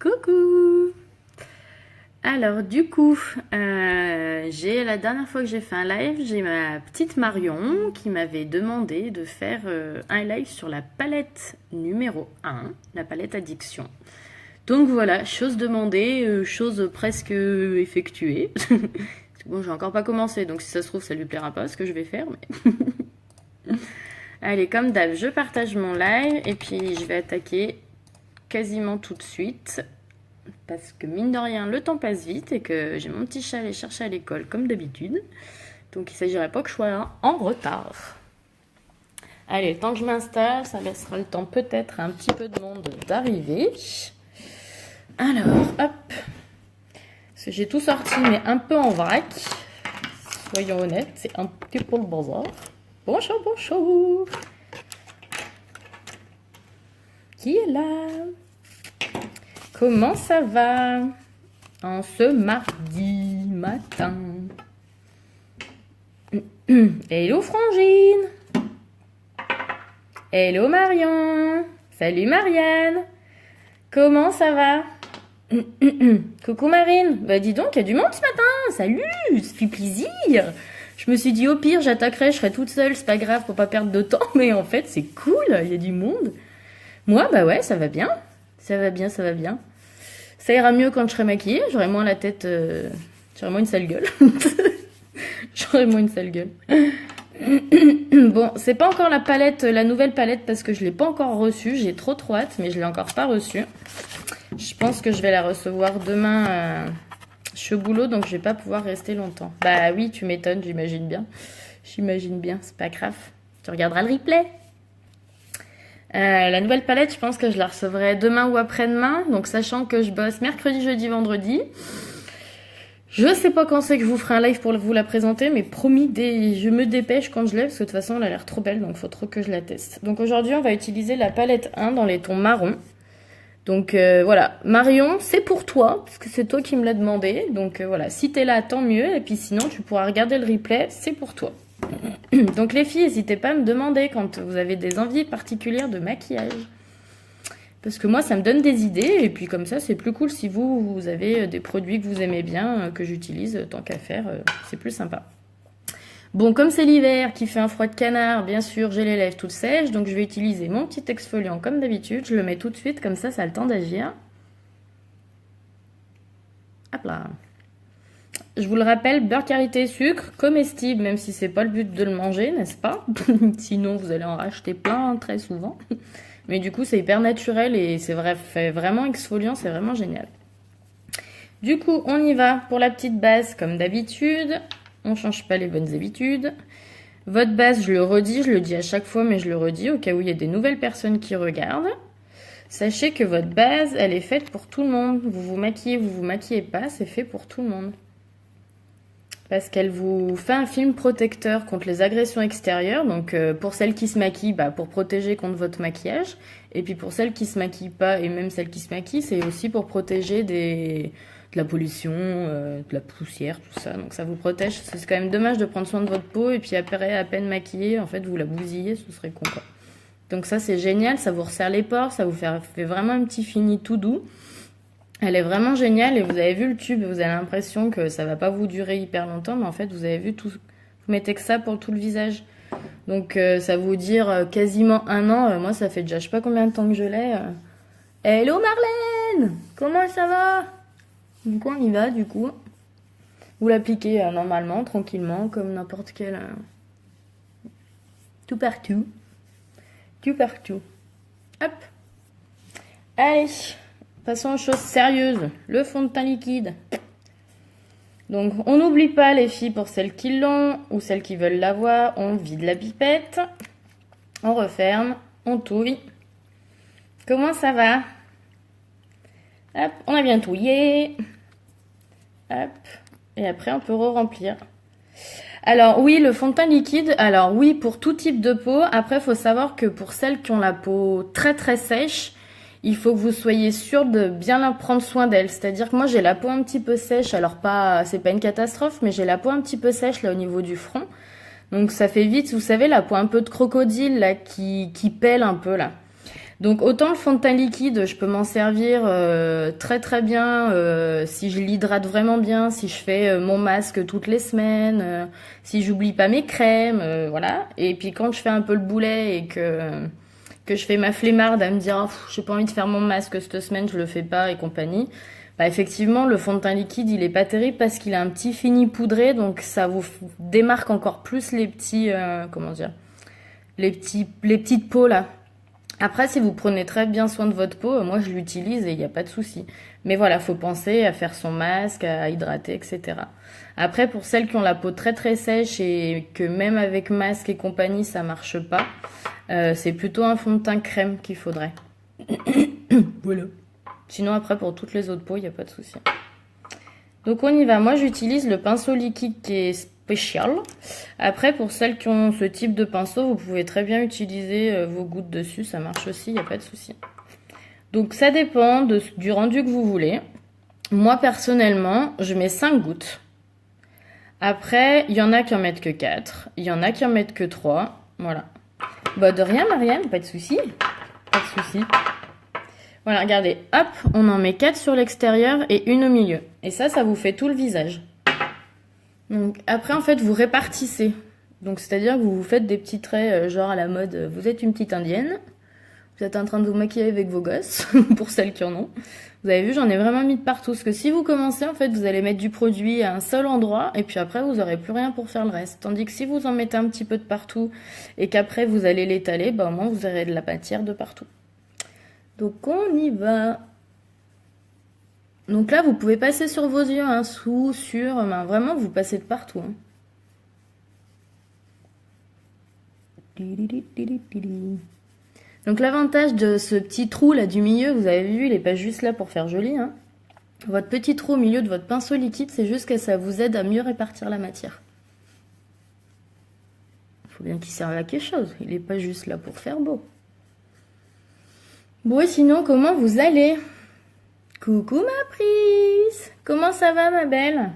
Coucou! Alors du coup, la dernière fois que j'ai fait un live, j'ai ma petite Marion qui m'avait demandé de faire un live sur la palette numéro 1, la palette addiction. Donc voilà, chose demandée, chose presque effectuée. Bon, j'ai encore pas commencé, donc si ça se trouve, ça lui plaira pas ce que je vais faire, mais... Allez, comme d'hab, je partage mon live et puis je vais attaquer quasiment tout de suite. Parce que mine de rien, le temps passe vite et que j'ai mon petit chat à aller chercher à l'école comme d'habitude. Donc il ne s'agirait pas que je sois là en retard. Allez, le temps que je m'installe, ça laissera le temps peut-être à un petit peu de monde d'arriver. Alors, hop. Parce que j'ai tout sorti, mais un peu en vrac. Soyons honnêtes, c'est un petit peu le bazar. Bonjour, bonjour. Qui est là? Comment ça va en ce mardi matin? Hello Frangine. Hello Marion. Salut Marianne. Comment ça va? Coucou Marine. Bah dis donc, il y a du monde ce matin. Salut, ça fait plaisir. Je me suis dit au pire, j'attaquerai, je serai toute seule, c'est pas grave pour pas perdre de temps. Mais en fait, c'est cool, il y a du monde. Moi, bah ouais, ça va bien. Ça va bien, ça va bien. Ça ira mieux quand je serai maquillée, j'aurai moins la tête... j'aurai moins une sale gueule. J'aurai moins une sale gueule. Bon, c'est pas encore la palette, la nouvelle palette, parce que je l'ai pas encore reçue. J'ai trop hâte, mais je l'ai encore pas reçue. Je pense que je vais la recevoir demain. Je suis au boulot, donc je vais pas pouvoir rester longtemps. Bah oui, tu m'étonnes, j'imagine bien. J'imagine bien, c'est pas grave. Tu regarderas le replay. La nouvelle palette, je pense que je la recevrai demain ou après-demain. Donc, sachant que je bosse mercredi, jeudi, vendredi. Je sais pas quand c'est que je vous ferai un live pour vous la présenter, mais promis, je me dépêche quand je l'ai, parce que de toute façon, elle a l'air trop belle, donc faut trop que je la teste. Donc, aujourd'hui, on va utiliser la palette 1 dans les tons marron. Donc, voilà. Marion, c'est pour toi, parce que c'est toi qui me l'as demandé. Donc, voilà. Si t'es là, tant mieux. Et puis, sinon, tu pourras regarder le replay, c'est pour toi. Donc les filles, n'hésitez pas à me demander quand vous avez des envies particulières de maquillage. Parce que moi, ça me donne des idées. Et puis comme ça, c'est plus cool si vous avez des produits que vous aimez bien, que j'utilise tant qu'à faire. C'est plus sympa. Bon, comme c'est l'hiver qui fait un froid de canard, bien sûr, j'ai les lèvres toutes sèches. Donc je vais utiliser mon petit exfoliant comme d'habitude. Je le mets tout de suite, comme ça a le temps d'agir. Hop là. Je vous le rappelle, beurre karité sucre, comestible, même si c'est pas le but de le manger, n'est-ce pas? Sinon, vous allez en racheter plein très souvent. Mais du coup, c'est hyper naturel et c'est vrai, fait vraiment exfoliant, c'est vraiment génial. Du coup, on y va pour la petite base, comme d'habitude. On change pas les bonnes habitudes. Votre base, je le redis, je le dis à chaque fois, mais je le redis au cas où il y a des nouvelles personnes qui regardent. Sachez que votre base, elle est faite pour tout le monde. Vous vous maquillez pas, c'est fait pour tout le monde. Parce qu'elle vous fait un film protecteur contre les agressions extérieures. Donc pour celles qui se maquillent, bah, pour protéger contre votre maquillage. Et puis pour celles qui se maquillent pas, et même celles qui se maquillent, c'est aussi pour protéger de la pollution, de la poussière, tout ça. Donc ça vous protège. C'est quand même dommage de prendre soin de votre peau et puis après, à peine maquillée, en fait, vous la bousillez, ce serait con quoi. Donc ça c'est génial, ça vous resserre les pores, ça vous fait vraiment un petit fini tout doux. Elle est vraiment géniale et vous avez vu le tube, vous avez l'impression que ça va pas vous durer hyper longtemps, mais en fait vous avez vu tout, vous mettez que ça pour tout le visage. Donc ça vous dire quasiment un an, moi ça fait déjà je sais pas combien de temps que je l'ai. Hello Marlène, comment ça va? Donc on y va du coup. Vous l'appliquez normalement, tranquillement, comme n'importe quel... tout partout. Tout partout. Hop. Allez. Passons aux choses sérieuses. Le fond de teint liquide. Donc, on n'oublie pas les filles pour celles qui l'ont ou celles qui veulent l'avoir. On vide la pipette. On referme. On touille. Comment ça va? Hop, on a bien touillé. Hop. Et après, on peut re-remplir. Alors, oui, le fond de teint liquide. Alors, oui, pour tout type de peau. Après, il faut savoir que pour celles qui ont la peau très très sèche, il faut que vous soyez sûr de bien prendre soin d'elle. C'est-à-dire que moi, j'ai la peau un petit peu sèche. Alors, c'est pas une catastrophe, mais j'ai la peau un petit peu sèche là au niveau du front. Donc, ça fait vite, vous savez, la peau un peu de crocodile là qui pèle un peu là. Donc autant le fond de teint liquide, je peux m'en servir très très bien si je l'hydrate vraiment bien, si je fais mon masque toutes les semaines, si j'oublie pas mes crèmes, voilà. Et puis quand je fais un peu le boulet et que je fais ma flemmarde à me dire oh, j'ai pas envie de faire mon masque cette semaine, je le fais pas et compagnie. Bah effectivement, le fond de teint liquide, il est pas terrible parce qu'il a un petit fini poudré, donc ça vous démarque encore plus les petits comment dire, les petites peaux là. Après, si vous prenez très bien soin de votre peau, moi je l'utilise et il n'y a pas de souci. Mais voilà, faut penser à faire son masque, à hydrater, etc. Après, pour celles qui ont la peau très très sèche et que même avec masque et compagnie, ça marche pas, c'est plutôt un fond de teint crème qu'il faudrait. Voilà. Sinon, après, pour toutes les autres peaux, il n'y a pas de souci. Donc on y va. Moi, j'utilise le pinceau liquide qui est spécial. Après, pour celles qui ont ce type de pinceau, vous pouvez très bien utiliser vos gouttes dessus. Ça marche aussi, il n'y a pas de souci. Donc ça dépend du rendu que vous voulez. Moi, personnellement, je mets 5 gouttes. Après, il y en a qui en mettent que 4. Il y en a qui en mettent que 3. Voilà. Bah de rien, Marianne, pas de souci. Pas de souci. Voilà, regardez, hop, on en met 4 sur l'extérieur et une au milieu. Et ça vous fait tout le visage. Donc après, en fait, vous répartissez. Donc c'est-à-dire que vous vous faites des petits traits, genre à la mode, vous êtes une petite indienne, vous êtes en train de vous maquiller avec vos gosses, pour celles qui en ont. Vous avez vu, j'en ai vraiment mis de partout. Parce que si vous commencez, en fait, vous allez mettre du produit à un seul endroit, et puis après, vous n'aurez plus rien pour faire le reste. Tandis que si vous en mettez un petit peu de partout, et qu'après, vous allez l'étaler, bah au moins, vous aurez de la matière de partout. Donc on y va. Donc là, vous pouvez passer sur vos yeux, hein, sous, sur, ben, vraiment, vous passez de partout. Hein. Donc l'avantage de ce petit trou là du milieu, vous avez vu, il n'est pas juste là pour faire joli. Hein. Votre petit trou au milieu de votre pinceau liquide, c'est juste que ça vous aide à mieux répartir la matière. Il faut bien qu'il serve à quelque chose, il n'est pas juste là pour faire beau. Bon et sinon, comment vous allez ? Coucou ma prise. Comment ça va ma belle?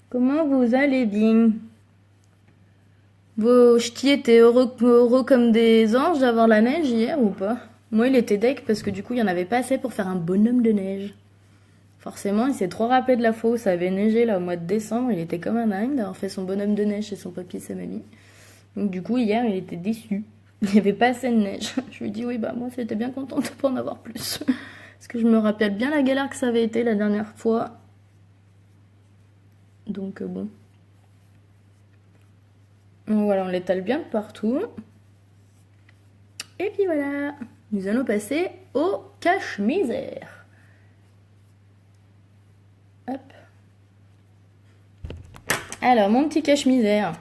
Comment vous allez bien? Vos ch'tis étaient heureux comme des anges d'avoir la neige hier ou pas? Moi il était deg parce que du coup il n'y en avait pas assez pour faire un bonhomme de neige. Forcément il s'est trop rappelé de la fois où ça avait neigé là au mois de décembre, il était comme un dingue d'avoir fait son bonhomme de neige chez son papy et sa mamie. Donc du coup hier il était déçu. Il n'y avait pas assez de neige. Je lui dis oui, bah moi j'étais bien contente de pas en avoir plus. Parce que je me rappelle bien la galère que ça avait été la dernière fois. Donc bon. Donc voilà, on l'étale bien de partout. Et puis voilà. Nous allons passer au cache-misère. Hop. Alors, mon petit cache-misère.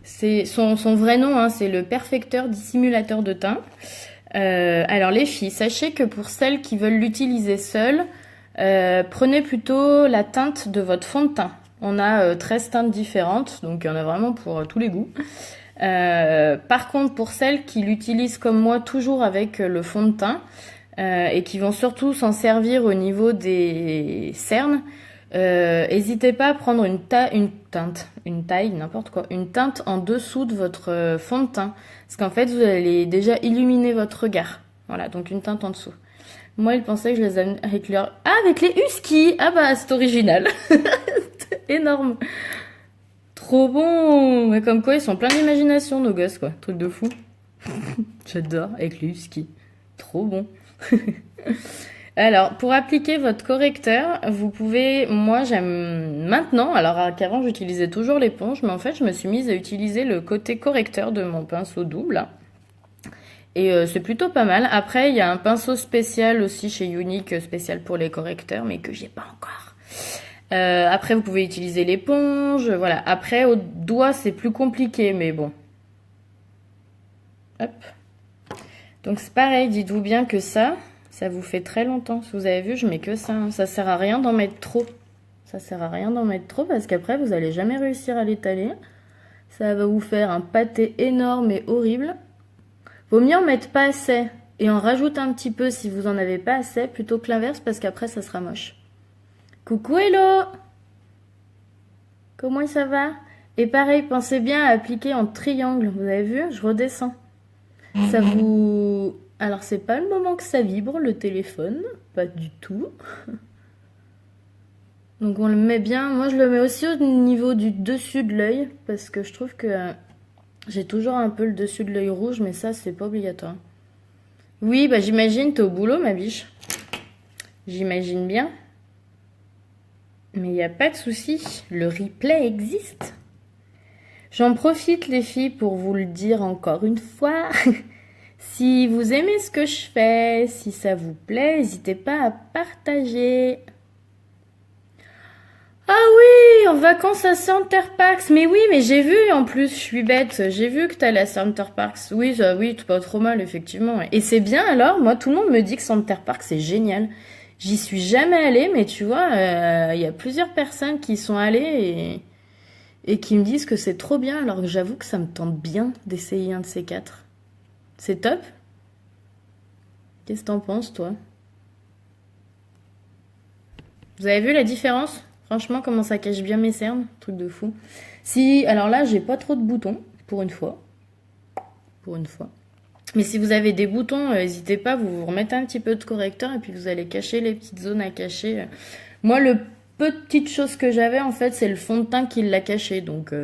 C'est son vrai nom, hein, c'est le perfecteur dissimulateur de teint. Alors les filles, sachez que pour celles qui veulent l'utiliser seule, prenez plutôt la teinte de votre fond de teint. On a 13 teintes différentes, donc il y en a vraiment pour tous les goûts. Par contre, pour celles qui l'utilisent comme moi toujours avec le fond de teint et qui vont surtout s'en servir au niveau des cernes, n'hésitez pas à prendre une taille, n'importe quoi, une teinte en dessous de votre fond de teint. Parce qu'en fait, vous allez déjà illuminer votre regard. Voilà, donc une teinte en dessous. Moi, il pensait que je les avais avec leur... Ah, avec les huskies. Ah bah, c'est original. Énorme. Trop bon. Mais comme quoi, ils sont pleins d'imagination, nos gosses, quoi. Truc de fou. J'adore, avec les huskies. Trop bon. Alors, pour appliquer votre correcteur, vous pouvez... Moi, j'aime maintenant... Alors, qu'avant, j'utilisais toujours l'éponge, mais en fait, je me suis mise à utiliser le côté correcteur de mon pinceau double, là. Et c'est plutôt pas mal. Après, il y a un pinceau spécial aussi chez Younique, spécial pour les correcteurs, mais que j'ai pas encore. Après, vous pouvez utiliser l'éponge, voilà. Après, au doigt, c'est plus compliqué, mais bon. Hop. Donc, c'est pareil, dites-vous bien que ça vous fait très longtemps. Si vous avez vu, je mets que ça. Hein. Ça sert à rien d'en mettre trop. Ça sert à rien d'en mettre trop parce qu'après, vous allez jamais réussir à l'étaler. Ça va vous faire un pâté énorme et horrible. Vaut mieux en mettre pas assez et en rajouter un petit peu si vous en avez pas assez, plutôt que l'inverse parce qu'après ça sera moche. Coucou Hello! Comment ça va? Et pareil, pensez bien à appliquer en triangle, vous avez vu? Je redescends. Ça vous... Alors, c'est pas le moment que ça vibre, le téléphone. Pas du tout. Donc, on le met bien. Moi, je le mets aussi au niveau du dessus de l'œil. Parce que je trouve que j'ai toujours un peu le dessus de l'œil rouge. Mais ça, c'est pas obligatoire. Oui, bah j'imagine, t'es au boulot, ma biche. J'imagine bien. Mais il n'y a pas de souci. Le replay existe. J'en profite, les filles, pour vous le dire encore une fois. Si vous aimez ce que je fais, si ça vous plaît, n'hésitez pas à partager. Ah oui, en vacances à Center Parks. Mais oui, mais j'ai vu, en plus, je suis bête. J'ai vu que t'allais à Center Parks. Oui, oui, pas trop mal, effectivement. Et c'est bien alors, moi, tout le monde me dit que Center Parks, c'est génial. J'y suis jamais allée, mais tu vois, il y a plusieurs personnes qui y sont allées et qui me disent que c'est trop bien, alors que j'avoue que ça me tente bien d'essayer un de ces quatre. C'est top? Qu'est-ce que t'en penses, toi? Vous avez vu la différence? Franchement, comment ça cache bien mes cernes? Truc de fou. Si, alors là, j'ai pas trop de boutons, pour une fois. Pour une fois. Mais si vous avez des boutons, n'hésitez pas, vous remettez un petit peu de correcteur et puis vous allez cacher les petites zones à cacher. Moi, le petite chose que j'avais, en fait, c'est le fond de teint qui l'a caché. Donc,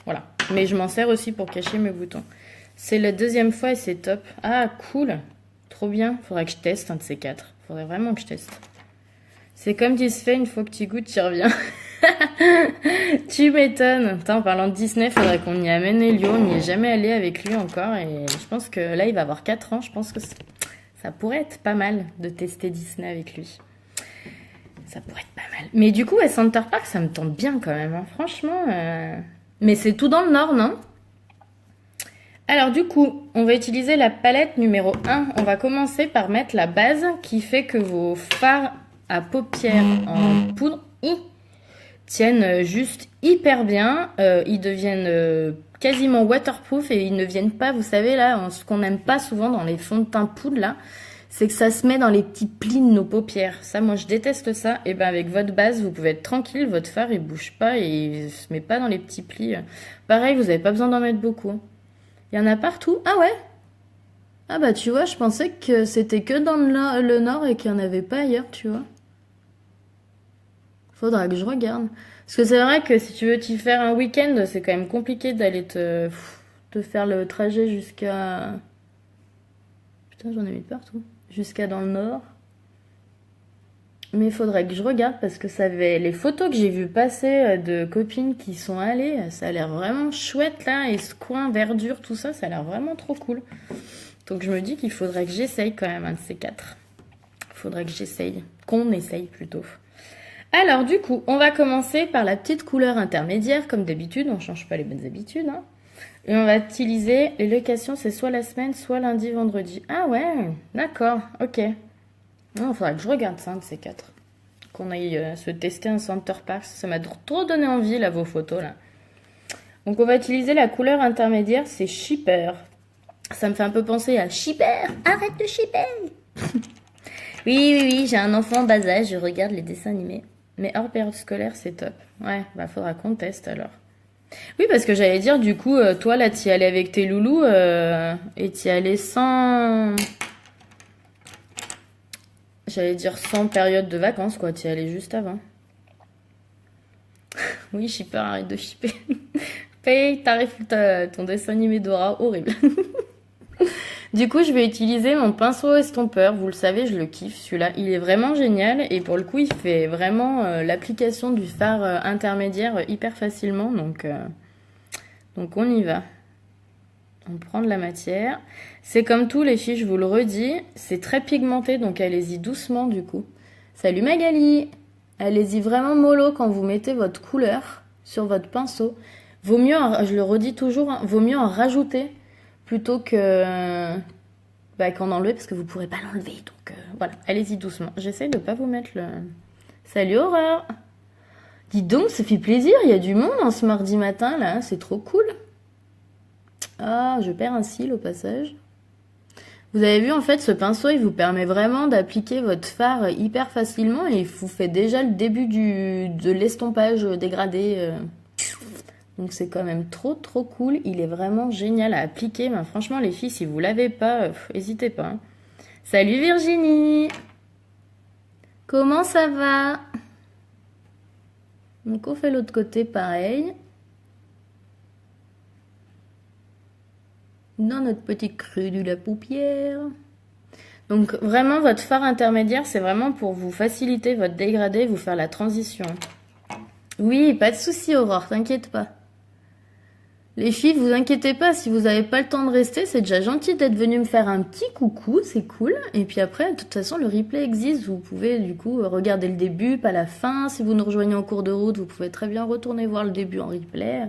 voilà. Mais je m'en sers aussi pour cacher mes boutons. C'est la deuxième fois et c'est top. Ah, cool. Trop bien. Faudrait que je teste un de ces quatre. Faudrait vraiment que je teste. C'est comme dit se fait, une fois que tu goûtes, tu reviens. Tu m'étonnes. Attends, en parlant de Disney, faudrait qu'on y amène Elio. On n'y est jamais allé avec lui encore. Et je pense que là, il va avoir 4 ans. Je pense que ça pourrait être pas mal de tester Disney avec lui. Ça pourrait être pas mal. Mais du coup, à Center Park, ça me tente bien quand même. Hein. Franchement. Mais c'est tout dans le nord, non? Alors du coup, on va utiliser la palette numéro 1. On va commencer par mettre la base qui fait que vos fards à paupières en poudre tiennent juste hyper bien. Ils deviennent quasiment waterproof et ils ne viennent pas, vous savez là, ce qu'on n'aime pas souvent dans les fonds de teint poudre là, c'est que ça se met dans les petits plis de nos paupières. Ça, moi je déteste ça. Et ben avec votre base, vous pouvez être tranquille, votre fard il bouge pas et il se met pas dans les petits plis. Pareil, vous n'avez pas besoin d'en mettre beaucoup. Il y en a partout. Ah ouais? Ah bah tu vois, je pensais que c'était que dans le nord et qu'il n'y en avait pas ailleurs, tu vois. Faudra que je regarde. Parce que c'est vrai que si tu veux t'y faire un week-end, c'est quand même compliqué d'aller te faire le trajet jusqu'à... Putain, j'en ai mis de partout. Jusqu'à dans le nord. Mais il faudrait que je regarde parce que ça avait... les photos que j'ai vues passer de copines qui sont allées, ça a l'air vraiment chouette là. Et ce coin, verdure, tout ça, ça a l'air vraiment trop cool. Donc je me dis qu'il faudrait que j'essaye quand même un de ces quatre. Il faudrait que j'essaye. Qu'on essaye plutôt. Alors du coup, on va commencer par la petite couleur intermédiaire. Comme d'habitude, on ne change pas les bonnes habitudes. Hein. Et on va utiliser les locations, c'est soit la semaine, soit lundi, vendredi. Ah ouais, d'accord, ok. Il faudra que je regarde ça, un de ces quatre. Qu'on aille se tester un Center Parks. Ça m'a trop donné envie, là, vos photos, là. Donc, on va utiliser la couleur intermédiaire, c'est Shipper. Ça me fait un peu penser à Shipper, arrête de shipper. Oui, j'ai un enfant en bas âge, je regarde les dessins animés. Mais hors période scolaire, c'est top. Ouais, bah, faudra qu'on teste, alors. Oui, parce que j'allais dire, du coup, toi, là, t'y allais avec tes loulous et t'y allais sans... J'allais dire sans période de vacances, quoi. T'y allais juste avant. Oui, shipper, arrête de shipper. Paye, t'arrives ton dessin animé Dora, horrible. Du coup, je vais utiliser mon pinceau estompeur. Vous le savez, je le kiffe, celui-là. Il est vraiment génial. Et pour le coup, il fait vraiment l'application du fard intermédiaire hyper facilement. Donc on y va. On prend de la matière. C'est comme tout, les filles, je vous le redis. C'est très pigmenté, donc allez-y doucement, du coup. Salut Magali! Allez-y vraiment mollo quand vous mettez votre couleur sur votre pinceau. Vaut mieux, je le redis toujours, hein, vaut mieux en rajouter plutôt que qu'en enlever, parce que vous pourrez pas l'enlever. Donc voilà, allez-y doucement. J'essaie de pas vous mettre le... Salut Aurore! Dis donc, ça fait plaisir, il y a du monde en ce mardi matin, là. C'est trop cool. Ah, je perds un cil au passage. Vous avez vu, en fait, ce pinceau, il vous permet vraiment d'appliquer votre fard hyper facilement et il vous fait déjà le début de l'estompage dégradé. Donc c'est quand même trop cool. Il est vraiment génial à appliquer. Ben, franchement les filles, si vous l'avez pas, n'hésitez pas. Hein. Salut Virginie! Comment ça va? Donc on fait l'autre côté pareil. Dans notre petit creux de la paupière. Donc vraiment votre fard intermédiaire, c'est vraiment pour vous faciliter votre dégradé, vous faire la transition. Oui, pas de souci Aurore, t'inquiète pas. Les filles, vous inquiétez pas, si vous n'avez pas le temps de rester, c'est déjà gentil d'être venu me faire un petit coucou, c'est cool. Et puis après, de toute façon, le replay existe, vous pouvez du coup regarder le début, pas la fin. Si vous nous rejoignez en cours de route, vous pouvez très bien retourner voir le début en replay.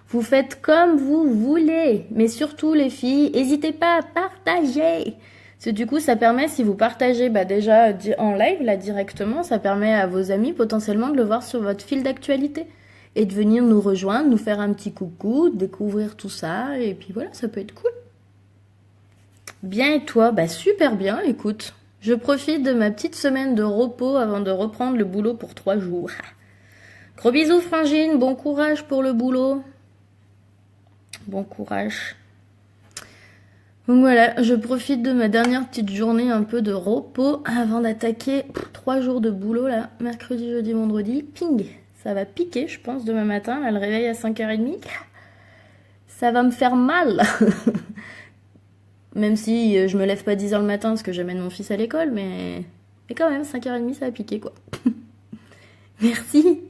Vous faites comme vous voulez, mais surtout les filles, n'hésitez pas à partager. Parce que du coup, ça permet, si vous partagez déjà en live, là directement, ça permet à vos amis potentiellement de le voir sur votre fil d'actualité. Et de venir nous rejoindre, nous faire un petit coucou, découvrir tout ça, et puis voilà, ça peut être cool. Bien et toi? Bah super bien, écoute. Je profite de ma petite semaine de repos avant de reprendre le boulot pour 3 jours. Gros bisous Frangine, bon courage pour le boulot. Bon courage. Donc voilà, je profite de ma dernière petite journée un peu de repos avant d'attaquer 3 jours de boulot là, mercredi, jeudi, vendredi, ping. Ça va piquer, je pense, demain matin. Là, le réveil à 5h30. Ça va me faire mal. Même si je me lève pas 10h le matin parce que j'amène mon fils à l'école. Mais quand même, 5h30, ça va piquer, quoi. Merci.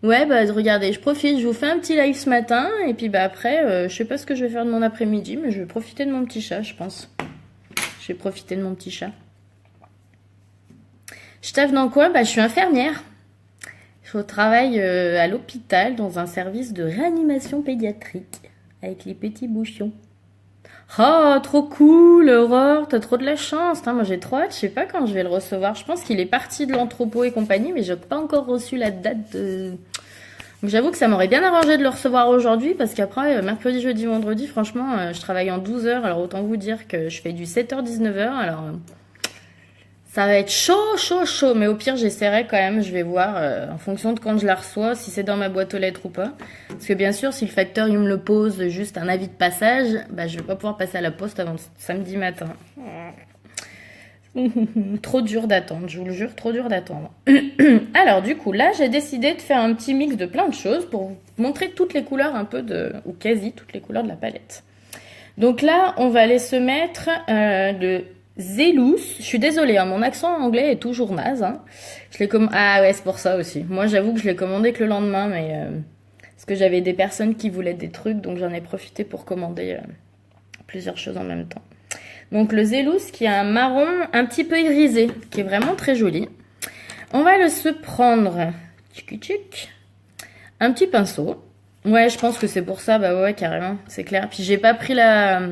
Ouais, regardez, je profite. Je vous fais un petit live ce matin. Et puis, après, je sais pas ce que je vais faire de mon après-midi. Mais je vais profiter de mon petit chat, je pense. Je vais profiter de mon petit chat. Je taffe dans quoi? Je suis infirmière. Je travaille à l'hôpital dans un service de réanimation pédiatrique avec les petits bouchons. Oh, trop cool, Aurore, t'as trop de la chance. Moi, j'ai trop hâte, je sais pas quand je vais le recevoir. Je pense qu'il est parti de l'entrepôt et compagnie, mais j'ai pas encore reçu la date de... Donc j'avoue que ça m'aurait bien arrangé de le recevoir aujourd'hui parce qu'après, mercredi, jeudi, vendredi, franchement, je travaille en 12 heures. Alors autant vous dire que je fais du 7h-19h. Alors... ça va être chaud, mais au pire, j'essaierai quand même, je vais voir en fonction de quand je la reçois, si c'est dans ma boîte aux lettres ou pas. Parce que bien sûr, si le facteur il me le pose juste un avis de passage, je vais pas pouvoir passer à la poste avant samedi matin. Trop dur d'attendre, je vous le jure, trop dur d'attendre. Alors du coup, là, j'ai décidé de faire un petit mix de plein de choses pour vous montrer toutes les couleurs un peu ou quasi toutes les couleurs de la palette. Donc là, on va aller se mettre le... Zelous, je suis désolée, hein, mon accent anglais est toujours naze. Hein. Ah ouais, c'est pour ça aussi. Moi, j'avoue que je l'ai commandé que le lendemain, mais parce que j'avais des personnes qui voulaient des trucs, donc j'en ai profité pour commander plusieurs choses en même temps. Donc le Zelous qui a un marron un petit peu irisé, qui est vraiment très joli. On va se prendre un petit pinceau. Ouais, je pense que c'est pour ça, ouais, carrément, c'est clair. Puis j'ai pas pris la...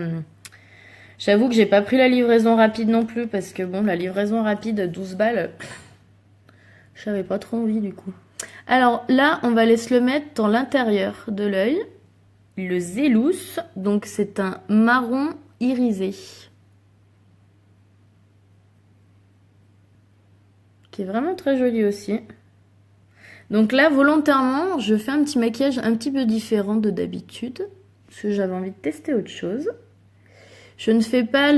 J'avoue que j'ai pas pris la livraison rapide non plus, parce que bon, la livraison rapide, 12 balles, j'avais pas trop envie du coup. Alors là, on va aller se le mettre dans l'intérieur de l'œil. Le Zelous, donc c'est un marron irisé. Qui est vraiment très joli aussi. Donc là, volontairement, je fais un petit maquillage un petit peu différent de d'habitude, parce que j'avais envie de tester autre chose. Je ne fais pas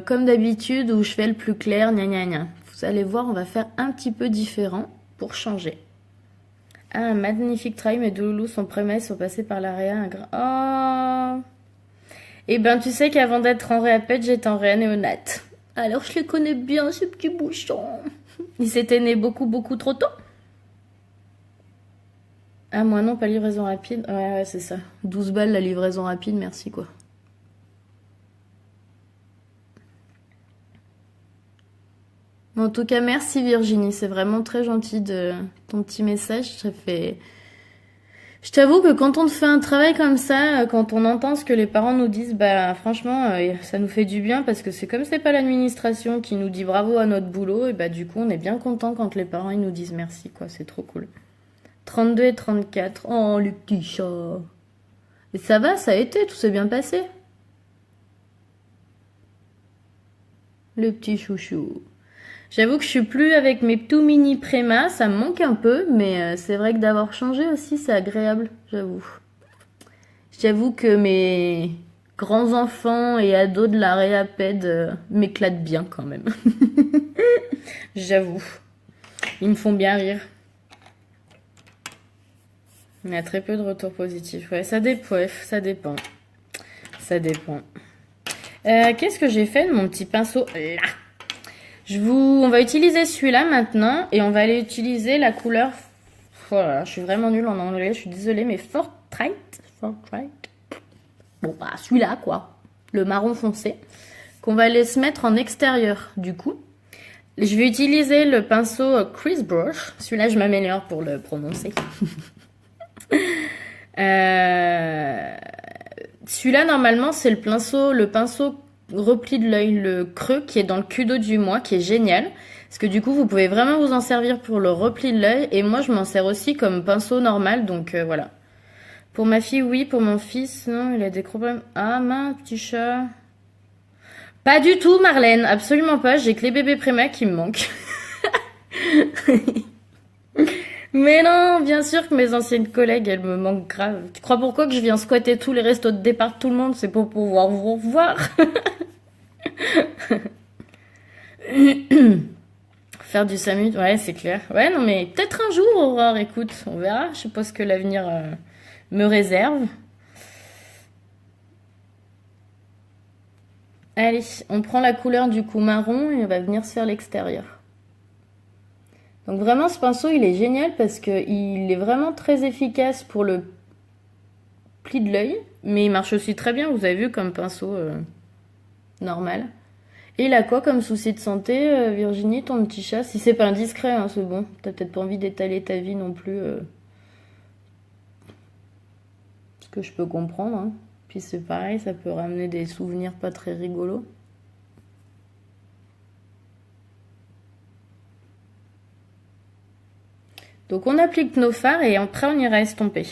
comme d'habitude où je fais le plus clair, gna gna gna. Vous allez voir, on va faire un petit peu différent pour changer. Ah, un magnifique travail, mes deux loulous sont sont passés par l'AREA. Oh! Eh ben, tu sais qu'avant d'être en réapète, j'étais en réanéonate. Alors, je les connais bien, ces petits bouchons. Ils s'étaient nés beaucoup trop tôt. Ah, moi non, pas livraison rapide. Ouais, c'est ça. 12 balles la livraison rapide, merci quoi. En tout cas, merci Virginie, c'est vraiment très gentil de ton petit message. Ça fait... Je t'avoue que quand on fait un travail comme ça, quand on entend ce que les parents nous disent, franchement, ça nous fait du bien parce que c'est comme c'est pas l'administration qui nous dit bravo à notre boulot, et du coup, on est bien content quand les parents ils nous disent merci, quoi. C'est trop cool. 32 et 34. Oh, le petit chat. Et ça va, ça a été, tout s'est bien passé. Le petit chouchou. J'avoue que je suis plus avec mes tout mini prémas, ça me manque un peu, mais c'est vrai que d'avoir changé aussi, c'est agréable, j'avoue. J'avoue que mes grands enfants et ados de la Réaped m'éclatent bien quand même. J'avoue. Ils me font bien rire. Il y a très peu de retours positifs. Ouais, ça dépend. Ça dépend. Ça dépend. Qu'est-ce que j'ai fait de mon petit pinceau là? On va utiliser celui-là maintenant et on va aller utiliser la couleur. Voilà, je suis vraiment nulle en anglais, je suis désolée, mais Fortrite. Bon, bah celui-là quoi, le marron foncé, qu'on va aller se mettre en extérieur du coup. Je vais utiliser le pinceau Crease Brush. Celui-là, je m'améliore pour le prononcer. Celui-là, normalement, c'est le pinceau repli de l'œil, le creux qui est dans le cul-d'eau du moi, qui est génial. Parce que du coup, vous pouvez vraiment vous en servir pour le repli de l'œil. Et moi, je m'en sers aussi comme pinceau normal, donc voilà. Pour ma fille, oui. Pour mon fils, non, il a des problèmes. Ah, mince, petit chat. Pas du tout, Marlène. Absolument pas. J'ai que les bébés préma qui me manquent. Mais non, bien sûr que mes anciennes collègues, elles me manquent grave. Tu crois pourquoi que je viens squatter tous les restos de départ de tout le monde? C'est pour pouvoir vous revoir. Faire du SAMU, ouais, c'est clair. Ouais, non, mais peut-être un jour, Aurore, écoute, on verra. Je sais pas ce que l'avenir me réserve. Allez, on prend la couleur du coup marron et on va venir se faire l'extérieur. Donc vraiment, ce pinceau, il est génial parce qu'il est vraiment très efficace pour le pli de l'œil, mais il marche aussi très bien, vous avez vu, comme pinceau normal. Et il a quoi comme souci de santé, Virginie, ton petit chat? Si c'est pas indiscret, hein, c'est bon. T'as peut-être pas envie d'étaler ta vie non plus. Ce que je peux comprendre. Hein. Puis c'est pareil, ça peut ramener des souvenirs pas très rigolos. Donc on applique nos fards et après on ira estomper.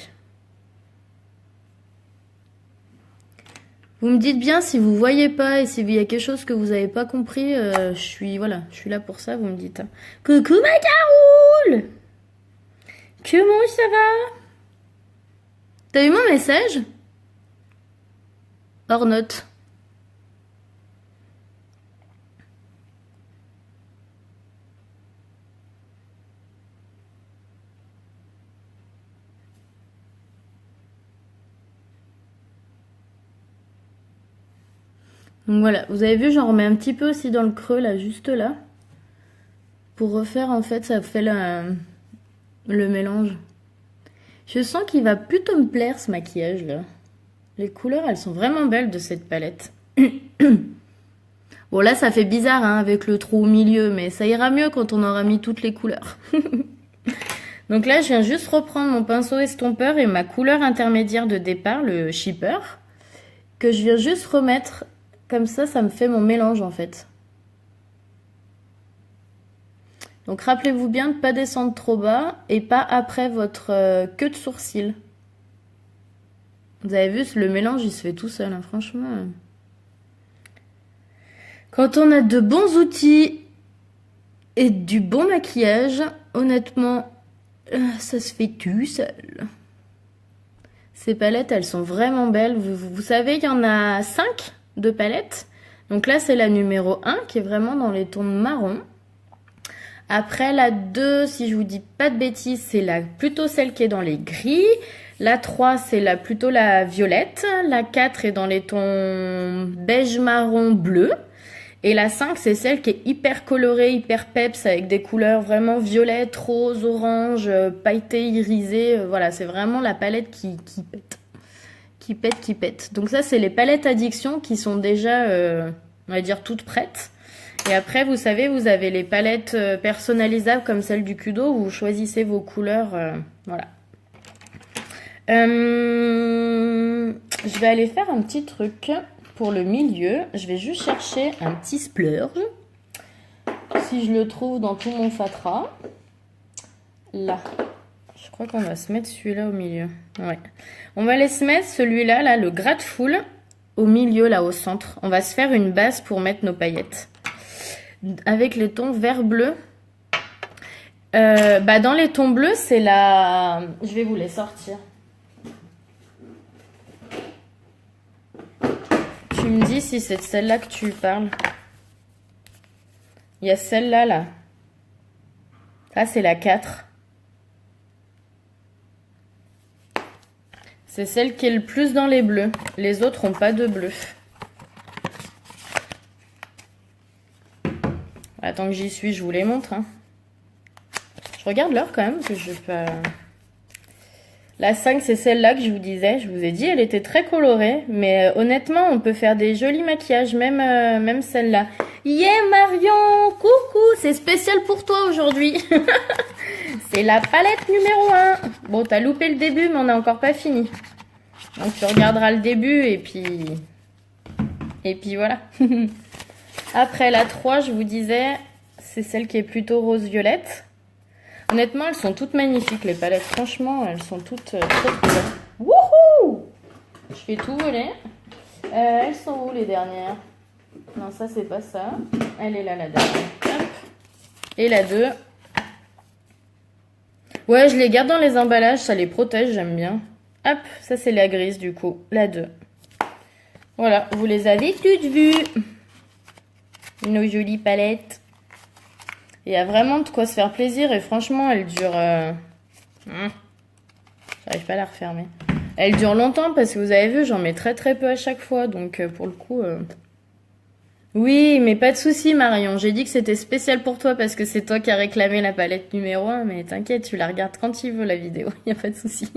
Vous me dites bien si vous voyez pas et s'il y a quelque chose que vous avez pas compris, je suis là pour ça, vous me dites. Coucou ma Caroule! Comment ça va? T'as eu mon message? Hors note. Donc voilà, vous avez vu, j'en remets un petit peu aussi dans le creux, là, juste là. Pour refaire, en fait, ça fait le mélange. Je sens qu'il va plutôt me plaire, ce maquillage, là. Les couleurs, elles sont vraiment belles de cette palette. Bon, là, ça fait bizarre, hein, avec le trou au milieu, mais ça ira mieux quand on aura mis toutes les couleurs. Donc là, je viens juste reprendre mon pinceau estompeur et ma couleur intermédiaire de départ, le shipper, que je viens juste remettre. Comme ça me fait mon mélange en fait. Donc rappelez-vous bien de ne pas descendre trop bas et pas après votre queue de sourcil. Vous avez vu, le mélange il se fait tout seul, hein, franchement. Quand on a de bons outils et du bon maquillage, honnêtement, ça se fait tout seul. Ces palettes, elles sont vraiment belles. Vous savez, il y en a 5 de palettes. Donc là, c'est la numéro 1 qui est vraiment dans les tons marron. Après, la 2, si je vous dis pas de bêtises, c'est plutôt celle qui est dans les gris. La 3, c'est plutôt la violette. La 4 est dans les tons beige, marron, bleu. Et la 5, c'est celle qui est hyper colorée, hyper peps, avec des couleurs vraiment violettes, rose, orange, pailleté, irisé. Voilà, c'est vraiment la palette qui pète. Qui pète. Donc ça, c'est les palettes addiction qui sont déjà, on va dire, toutes prêtes. Et après, vous savez, vous avez les palettes personnalisables comme celle du Kudo où vous choisissez vos couleurs. Voilà. Je vais aller faire un petit truc pour le milieu. Je vais juste chercher un petit splurge. Si je le trouve dans tout mon fatras. Là. Je crois qu'on va se mettre celui-là au milieu. Ouais. On va aller se mettre celui-là, là, le gratte-foule, au milieu, là, au centre. On va se faire une base pour mettre nos paillettes. Avec les tons vert-bleu. Dans les tons bleus, c'est la... Je vais vous les sortir. me dis si c'est de celle-là que tu parles. Il y a celle-là, là. Ça, c'est la 4. C'est celle qui est le plus dans les bleus. Les autres n'ont pas de bleu. Attends que j'y suis, je vous les montre. Hein. Je regarde l'heure quand même, parce que je vais pas... La 5, c'est celle-là que je vous disais. Je vous ai dit, elle était très colorée. Mais honnêtement, on peut faire des jolis maquillages, même celle-là. Yeah, Marion! Coucou! C'est spécial pour toi aujourd'hui. C'est la palette numéro 1. Bon, t'as loupé le début, mais on n'a encore pas fini. Donc, tu regarderas le début et puis... Et puis voilà. Après, la 3, je vous disais, c'est celle qui est plutôt rose-violette. Honnêtement, elles sont toutes magnifiques, les palettes. Franchement, elles sont toutes très belles. Wouhou! Je fais tout voler. Elles sont où, les dernières? Non, ça, c'est pas ça. Elle est là, la dernière. Hop. Et la 2. Ouais, je les garde dans les emballages, ça les protège, j'aime bien. Hop, ça, c'est la grise, du coup. La 2. Voilà, vous les avez toutes vues. Nos jolies palettes. Il y a vraiment de quoi se faire plaisir et franchement, elle dure... J'arrive pas à la refermer. Elle dure longtemps parce que vous avez vu, j'en mets très très peu à chaque fois. Donc pour le coup... Oui, mais pas de souci Marion. J'ai dit que c'était spécial pour toi parce que c'est toi qui as réclamé la palette numéro 1. Mais t'inquiète, tu la regardes quand tu veux la vidéo. Il n'y a pas de souci.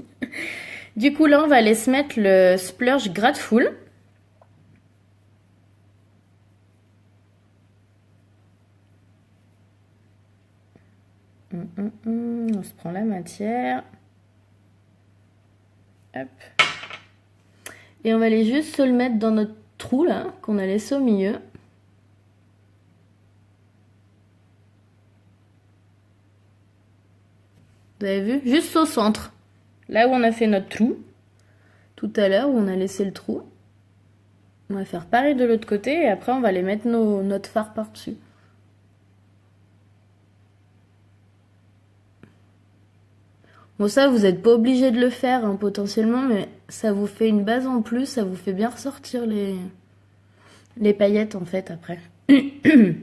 Du coup là, on va aller se mettre le Splurge Grateful. On se prend la matière. Hop. Et on va aller juste se le mettre dans notre trou là, qu'on a laissé au milieu. Vous avez vu? Juste au centre. Là où on a fait notre trou. Tout à l'heure où on a laissé le trou. On va faire pareil de l'autre côté et après on va aller mettre notre fard par-dessus. Bon ça, vous n'êtes pas obligé de le faire hein, potentiellement, mais ça vous fait une base en plus, ça vous fait bien ressortir les paillettes en fait après. On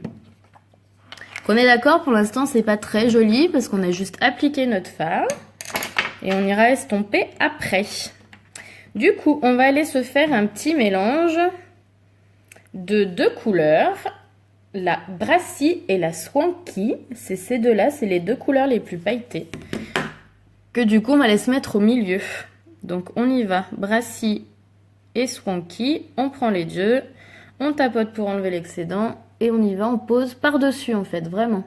est d'accord, pour l'instant c'est pas très joli parce qu'on a juste appliqué notre fard et on ira estomper après. Du coup, on va aller se faire un petit mélange de 2 couleurs, la Brassy et la Swanky. C'est ces deux-là, c'est les 2 couleurs les plus pailletées. Que du coup on va les se mettre au milieu. Donc on y va, Brassy et Swanky, on prend les deux, on tapote pour enlever l'excédent et on y va, on pose par-dessus en fait, vraiment.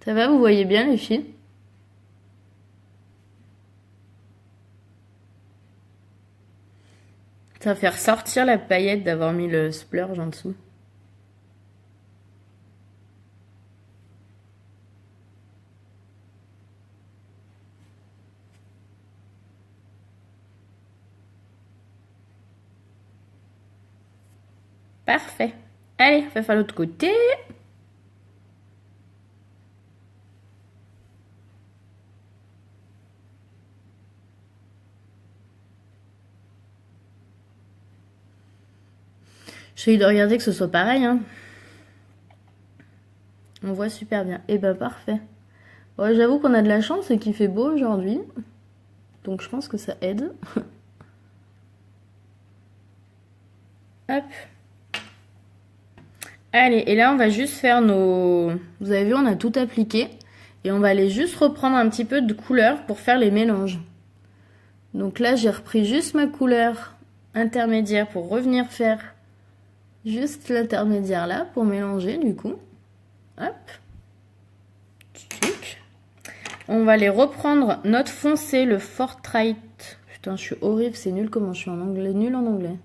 Ça va, vous voyez bien les filles? Ça va faire sortir la paillette d'avoir mis le splurge en dessous. Parfait. Allez, on va faire l'autre côté. J'essaie de regarder que ce soit pareil. Hein. On voit super bien. Et ben parfait. Ouais, j'avoue qu'on a de la chance et qu'il fait beau aujourd'hui. Donc je pense que ça aide. Hop. Allez, et là on va juste faire nos... Vous avez vu, on a tout appliqué. Et on va aller juste reprendre un petit peu de couleur pour faire les mélanges. Donc là j'ai repris juste ma couleur intermédiaire pour revenir faire juste l'intermédiaire là pour mélanger du coup. Hop. On va aller reprendre notre foncé, le Forthright. Putain, je suis horrible, c'est nul comment je suis en anglais, nul en anglais.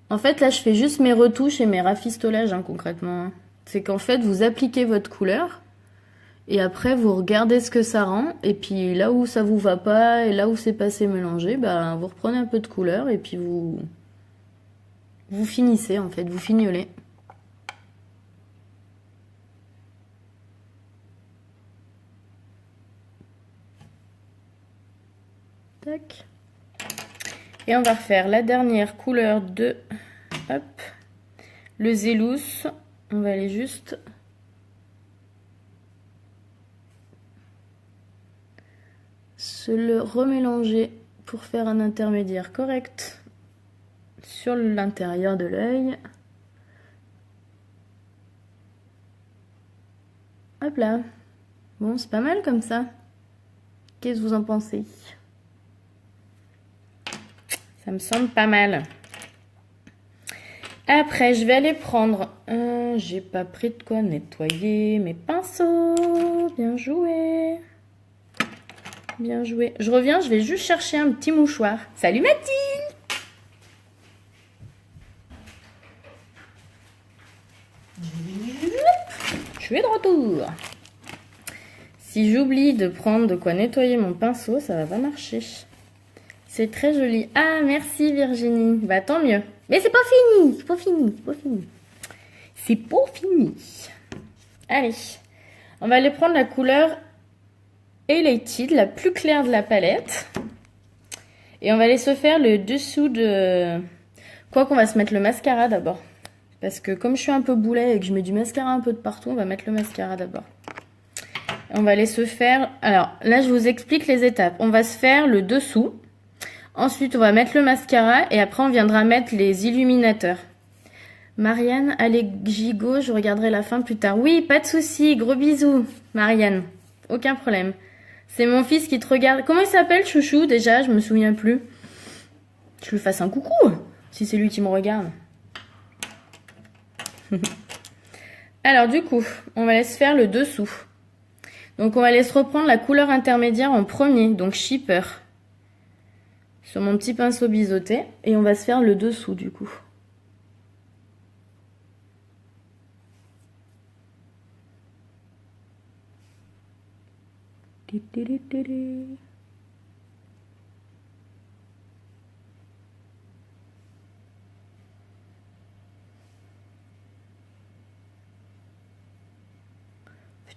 En fait, là, je fais juste mes retouches et mes rafistolages, hein, concrètement. C'est qu'en fait, vous appliquez votre couleur et après, vous regardez ce que ça rend. Et puis, là où ça vous va pas et là où c'est pas assez mélangé, bah, vous reprenez un peu de couleur et puis vous finissez, en fait, vous fignolez. Tac. Et on va refaire la dernière couleur de... Hop. Le Zélus. On va aller juste... se le remélanger pour faire un intermédiaire correct sur l'intérieur de l'œil. Hop là. Bon, c'est pas mal comme ça. Qu'est-ce que vous en pensez? Ça me semble pas mal. Après, je vais aller prendre... j'ai pas pris de quoi nettoyer mes pinceaux. Bien joué. Bien joué. Je reviens, je vais juste chercher un petit mouchoir. Salut Mathilde! Je suis de retour. Si j'oublie de prendre de quoi nettoyer mon pinceau, ça va pas marcher. C'est très joli. Ah, merci Virginie. Bah tant mieux. Mais c'est pas fini. C'est pas fini. C'est pas fini. C'est pas fini. Allez. On va aller prendre la couleur Elated, la plus claire de la palette. Et on va aller se faire le dessous de... Quoi qu'on va se mettre le mascara d'abord. Parce que comme je suis un peu boulet et que je mets du mascara un peu de partout, on va mettre le mascara d'abord. On va aller se faire... Alors, là, je vous explique les étapes. On va se faire le dessous. Ensuite, on va mettre le mascara. Et après, on viendra mettre les illuminateurs. Marianne, allez, gigot, je regarderai la fin plus tard. Oui, pas de souci. Gros bisous, Marianne. Aucun problème. C'est mon fils qui te regarde. Comment il s'appelle, chouchou, déjà? Je me souviens plus. Je lui fasse un coucou, si c'est lui qui me regarde. Alors, du coup, on va laisser faire le dessous. Donc, on va laisser reprendre la couleur intermédiaire en premier, donc Shipper. Sur mon petit pinceau biseauté. Et on va se faire le dessous, du coup.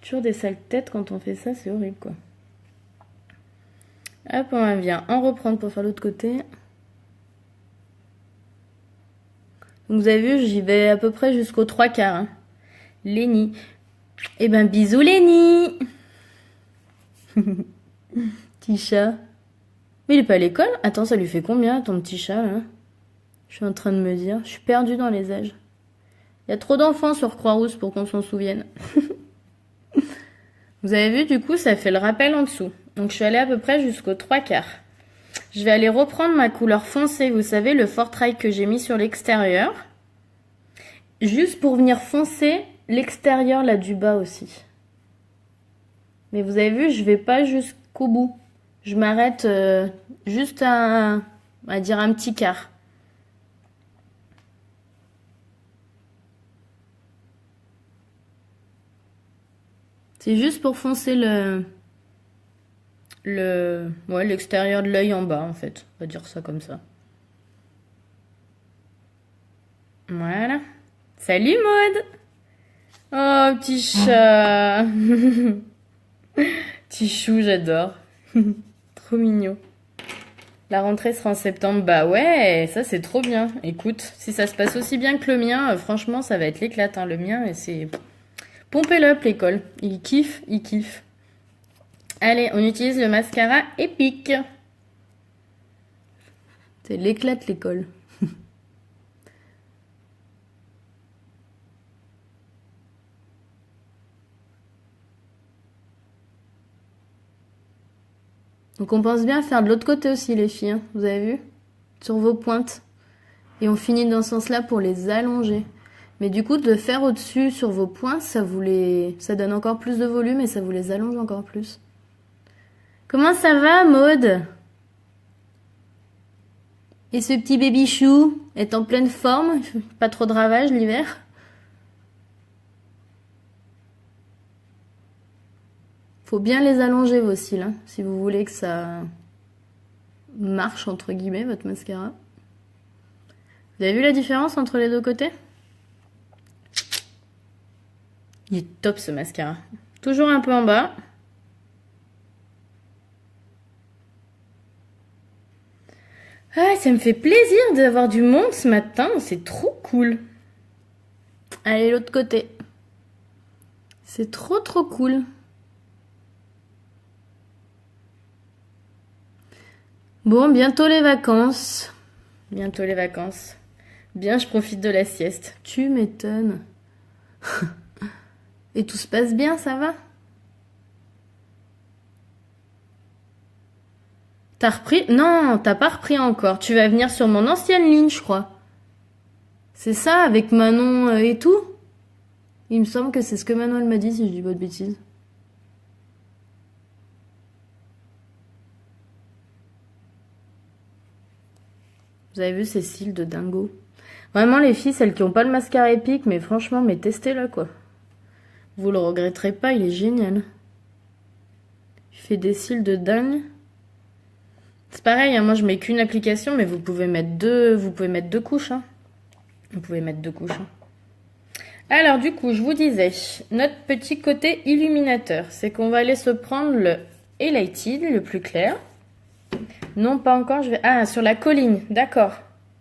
Toujours des sales têtes quand on fait ça, c'est horrible quoi. Hop, on vient en reprendre pour faire l'autre côté. Donc vous avez vu, j'y vais à peu près jusqu'aux 3/4. Hein. Lénie. Eh ben bisous Lénie. Petit chat. Mais il est pas à l'école? Attends, ça lui fait combien ton petit chat là? Je suis en train de me dire. Je suis perdue dans les âges. Il y a trop d'enfants sur Croix-Rousse pour qu'on s'en souvienne. Vous avez vu, du coup, ça fait le rappel en dessous. Donc, je suis allée à peu près jusqu'aux 3/4. Je vais aller reprendre ma couleur foncée, vous savez, le Fortrail que j'ai mis sur l'extérieur. Juste pour venir foncer l'extérieur, là, du bas aussi. Mais vous avez vu, je vais pas jusqu'au bout. Je m'arrête juste à, on va dire, un petit quart. C'est juste pour foncer l'extérieur de l'œil en bas, en fait. On va dire ça comme ça. Voilà. Salut, Maud! Oh, petit chat! Petit chou, j'adore. Trop mignon. La rentrée sera en septembre. Bah ouais, ça c'est trop bien. Écoute, si ça se passe aussi bien que le mien, franchement, ça va être l'éclate. Hein. Le mien, et c'est... Pompez-le up l'école. Il kiffe, il kiffe. Allez, on utilise le mascara Epic. C'est l'éclate l'école. Donc on pense bien à faire de l'autre côté aussi les filles. Hein. Vous avez vu? Sur vos pointes. Et on finit dans ce sens-là pour les allonger. Mais du coup, de faire au-dessus sur vos points, ça donne encore plus de volume et ça vous les allonge encore plus. Comment ça va, Maude? Et ce petit baby chou est en pleine forme? Pas trop de ravages l'hiver? Faut bien les allonger vos cils, hein, si vous voulez que ça marche, entre guillemets, votre mascara. Vous avez vu la différence entre les deux côtés? Il est top ce mascara. Toujours un peu en bas. Ah, ça me fait plaisir d'avoir du monde ce matin, c'est trop cool. Allez, l'autre côté. C'est trop trop cool. Bon, bientôt les vacances. Bientôt les vacances. Bien, je profite de la sieste. Tu m'étonnes. Et tout se passe bien, ça va? T'as repris? Non, t'as pas repris encore. Tu vas venir sur mon ancienne ligne, je crois. C'est ça, avec Manon et tout? Il me semble que c'est ce que Manon elle m'a dit, si je dis pas de bêtises. Vous avez vu ces cils de dingo? Vraiment, les filles, celles qui ont pas le mascara épique, mais franchement, mais testez-le, quoi. Vous le regretterez pas, il est génial. Il fait des cils de dingue. C'est pareil, hein, moi je mets qu'une application, mais vous pouvez mettre deux couches. Hein. Vous pouvez mettre deux couches. Hein. Alors du coup, je vous disais, notre petit côté illuminateur, c'est qu'on va aller se prendre le Highlighted, le plus clair. Non, pas encore, je vais... Ah, sur la colline, d'accord.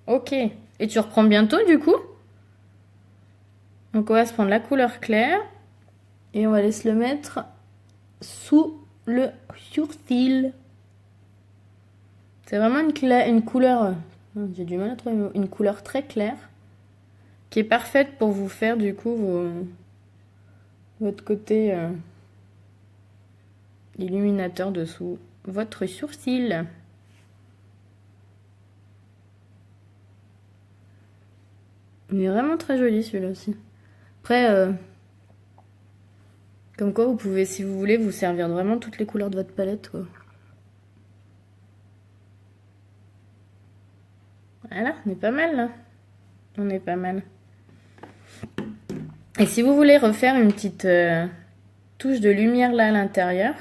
Ok. Et tu reprends bientôt du coup? Donc on va se prendre la couleur claire. Et on va aller se le mettre sous le sourcil. C'est vraiment une couleur... J'ai du mal à trouver une couleur très claire. Qui est parfaite pour vous faire du coup votre côté illuminateur dessous votre sourcil. Il est vraiment très joli celui-là aussi. Après, comme quoi vous pouvez, si vous voulez, vous servir de vraiment toutes les couleurs de votre palette, quoi. Voilà, on est pas mal là. On est pas mal. Et si vous voulez refaire une petite touche de lumière là à l'intérieur,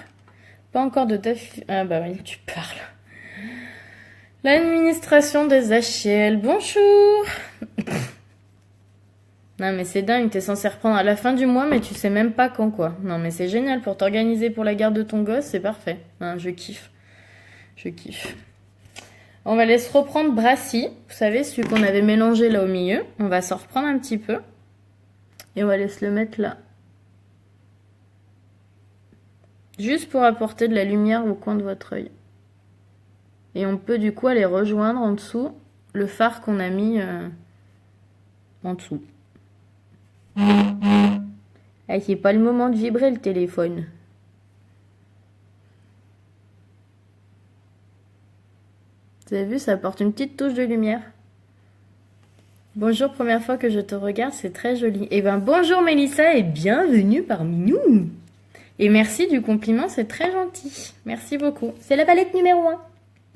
pas encore de taf... Ah bah oui, tu parles. L'administration des HL, bonjour. Non mais c'est dingue, t'es censé reprendre à la fin du mois, mais tu sais même pas quand quoi. Non mais c'est génial pour t'organiser pour la garde de ton gosse, c'est parfait. Hein, je kiffe. Je kiffe. On va laisser reprendre Brassy, vous savez, celui qu'on avait mélangé là au milieu. On va s'en reprendre un petit peu. Et on va laisser le mettre là. Juste pour apporter de la lumière au coin de votre œil. Et on peut du coup aller rejoindre en dessous le fard qu'on a mis en dessous. Ah, c'est pas le moment de vibrer le téléphone. Vous avez vu, ça apporte une petite touche de lumière. Bonjour, première fois que je te regarde, c'est très joli. Eh ben bonjour Mélissa et bienvenue parmi nous. Et merci du compliment, c'est très gentil. Merci beaucoup. C'est la palette numéro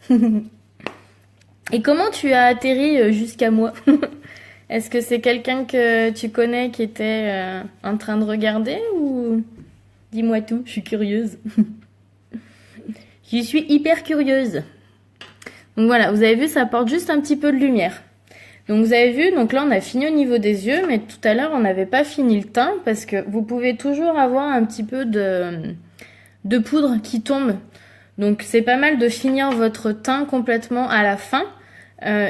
1. Et comment tu as atterri jusqu'à moi? Est-ce que c'est quelqu'un que tu connais qui était en train de regarder ou... Dis-moi tout, je suis curieuse. Je suis hyper curieuse. Donc voilà, vous avez vu, ça apporte juste un petit peu de lumière. Donc vous avez vu, donc là on a fini au niveau des yeux, mais tout à l'heure on n'avait pas fini le teint parce que vous pouvez toujours avoir un petit peu de poudre qui tombe. Donc c'est pas mal de finir votre teint complètement à la fin,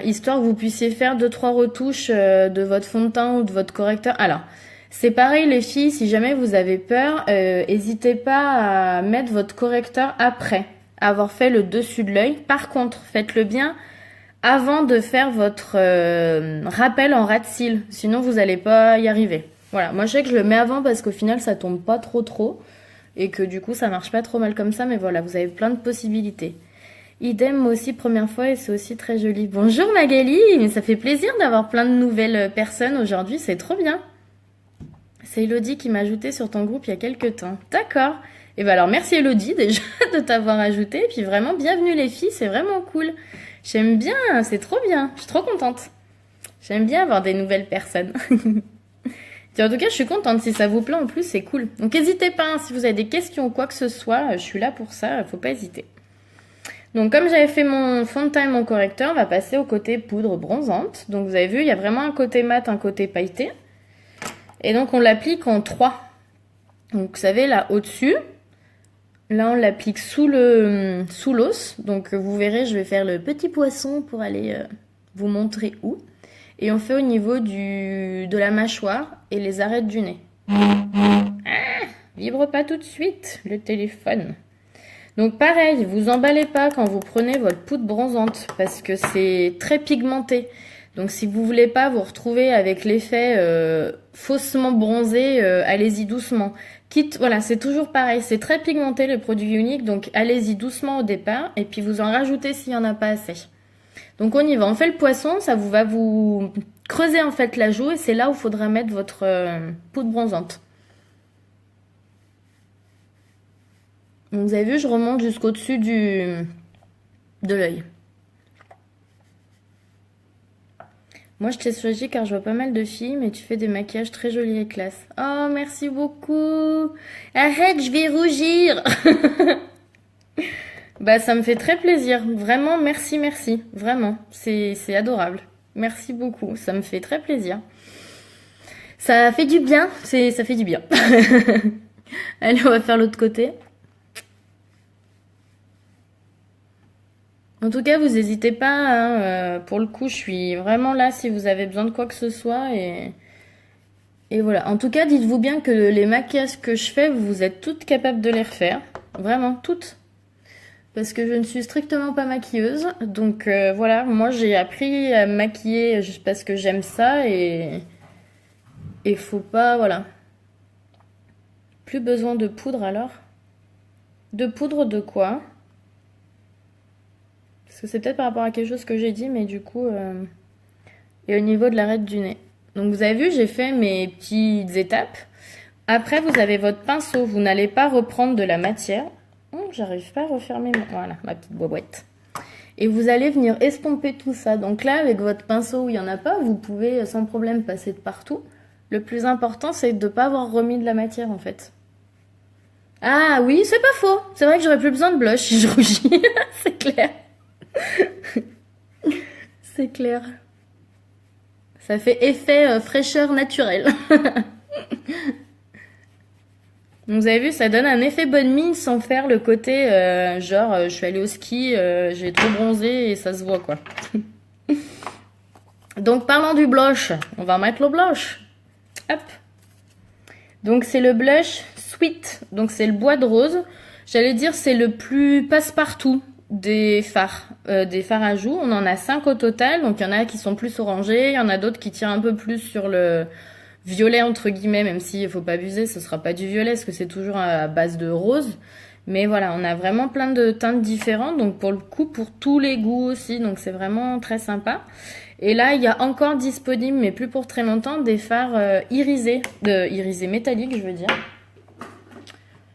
histoire que vous puissiez faire 2-3 retouches de votre fond de teint ou de votre correcteur. Alors, c'est pareil les filles, si jamais vous avez peur, n'hésitez pas à mettre votre correcteur après avoir fait le dessus de l'œil. Par contre, faites-le bien avant de faire votre rappel en ras de cils, sinon vous n'allez pas y arriver. Voilà, moi je sais que je le mets avant parce qu'au final ça tombe pas trop et que du coup ça marche pas trop mal comme ça, mais voilà, vous avez plein de possibilités. Idem, moi aussi première fois et c'est aussi très joli. Bonjour Magali, mais ça fait plaisir d'avoir plein de nouvelles personnes aujourd'hui, c'est trop bien. C'est Elodie qui m'a ajouté sur ton groupe il y a quelques temps. D'accord. Et ben alors merci Elodie déjà de t'avoir ajouté, et puis vraiment bienvenue les filles, c'est vraiment cool. J'aime bien, c'est trop bien, je suis trop contente. J'aime bien avoir des nouvelles personnes. En tout cas, je suis contente, si ça vous plaît en plus, c'est cool. Donc n'hésitez pas, hein, si vous avez des questions ou quoi que ce soit, je suis là pour ça, faut pas hésiter. Donc comme j'avais fait mon fond de teint et mon correcteur, on va passer au côté poudre bronzante. Donc vous avez vu, il y a vraiment un côté mat, un côté pailleté. Et donc on l'applique en 3. Donc vous savez, là au-dessus, Là, on l'applique sous l'os. Donc, vous verrez, je vais faire le petit poisson pour aller vous montrer où. Et on fait au niveau de la mâchoire et les arêtes du nez. Ah, vibre pas tout de suite, le téléphone. Donc pareil, vous emballez pas quand vous prenez votre poudre bronzante parce que c'est très pigmenté. Donc si vous voulez pas vous retrouver avec l'effet faussement bronzé, allez-y doucement. Quitte, voilà, c'est toujours pareil, c'est très pigmenté le produit unique, donc allez-y doucement au départ et puis vous en rajoutez s'il y en a pas assez. Donc on y va, on fait le poisson, ça va vous creuser en fait la joue et c'est là où il faudra mettre votre poudre bronzante. Donc, vous avez vu, je remonte jusqu'au-dessus de l'œil. Moi, je t'ai choisi car je vois pas mal de filles, mais tu fais des maquillages très jolis et classe. Oh, merci beaucoup. Arrête, je vais rougir. Bah, ça me fait très plaisir. Vraiment, merci, merci. Vraiment, c'est adorable. Merci beaucoup, ça me fait très plaisir. Ça fait du bien, ça fait du bien. Allez, on va faire l'autre côté. En tout cas, vous n'hésitez pas, hein, pour le coup, je suis vraiment là si vous avez besoin de quoi que ce soit. Et voilà. En tout cas, dites-vous bien que les maquillages que je fais, vous êtes toutes capables de les refaire. Vraiment, toutes. Parce que je ne suis strictement pas maquilleuse. Donc voilà, moi j'ai appris à me maquiller juste parce que j'aime ça. Et faut pas, voilà. Plus besoin de poudre alors. De poudre de quoi ? Parce que c'est peut-être par rapport à quelque chose que j'ai dit, mais du coup... Et au niveau de l'arête du nez. Donc vous avez vu, j'ai fait mes petites étapes. Après, vous avez votre pinceau. Vous n'allez pas reprendre de la matière. J'arrive pas à refermer voilà, ma petite boîte. Et vous allez venir estomper tout ça. Donc là, avec votre pinceau où il n'y en a pas, vous pouvez sans problème passer de partout. Le plus important, c'est de ne pas avoir remis de la matière, en fait. Ah oui, c'est pas faux. C'est vrai que j'aurais plus besoin de blush si je rougis. C'est clair. C'est clair. Ça fait effet fraîcheur naturelle. Donc, vous avez vu, ça donne un effet bonne mine sans faire le côté je suis allée au ski, j'ai trop bronzé et ça se voit quoi. Donc parlant du blush, on va mettre le blush. Hop. Donc c'est le blush Sweet, donc c'est le bois de rose. J'allais dire c'est le plus passe-partout des fards à joues. On en a 5 au total, donc il y en a qui sont plus orangés, il y en a d'autres qui tirent un peu plus sur le violet entre guillemets, même s'il faut pas abuser, ce sera pas du violet parce que c'est toujours à base de rose. Mais voilà, on a vraiment plein de teintes différentes, donc pour le coup pour tous les goûts aussi, donc c'est vraiment très sympa. Et là il y a encore disponible, mais plus pour très longtemps, des fards irisés métalliques je veux dire.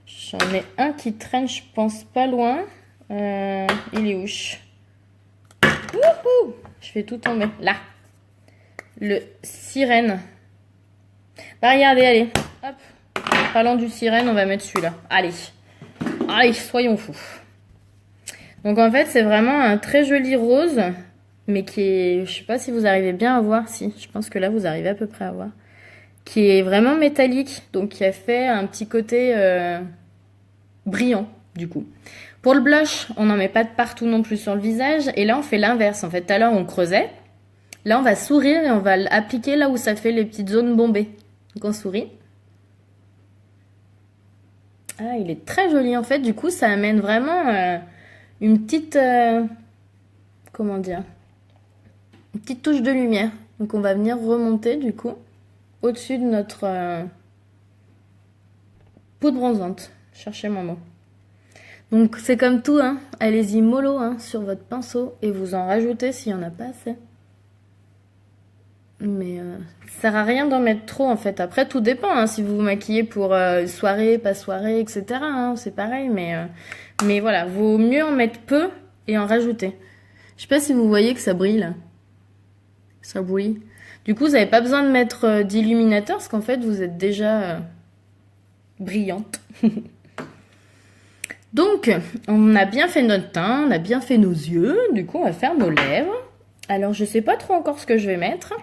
J'en ai un qui traîne, je pense pas loin. Il est où? Wouhou! Je fais tout tomber. Là. Le sirène. Bah regardez, allez. Hop. Parlant du sirène, on va mettre celui-là. Allez. Allez, soyons fous. Donc en fait, c'est vraiment un très joli rose. Mais qui est... Je sais pas si vous arrivez bien à voir. Si, je pense que là, vous arrivez à peu près à voir. Qui est vraiment métallique. Donc qui a fait un petit côté brillant, du coup. Pour le blush, on n'en met pas de partout non plus sur le visage. Et là, on fait l'inverse. En fait, tout à l'heure, on creusait. Là, on va sourire et on va l'appliquer là où ça fait les petites zones bombées. Donc, on sourit. Ah, il est très joli, en fait. Du coup, ça amène vraiment une petite... comment dire? Une petite touche de lumière. Donc, on va venir remonter, du coup, au-dessus de notre poudre bronzante. Cherchez mon mot. Donc c'est comme tout, hein. Allez-y mollo sur votre pinceau et vous en rajoutez s'il n'y en a pas assez. Mais ça sert à rien d'en mettre trop en fait. Après tout dépend, hein, si vous vous maquillez pour soirée, pas soirée, etc. Hein, c'est pareil, mais voilà, vaut mieux en mettre peu et en rajouter. Je sais pas si vous voyez que ça brille là. Ça brille. Du coup, vous n'avez pas besoin de mettre d'illuminateur parce qu'en fait vous êtes déjà brillante. Donc, on a bien fait notre teint, on a bien fait nos yeux. Du coup, on va faire nos lèvres. Alors, je sais pas trop encore ce que je vais mettre.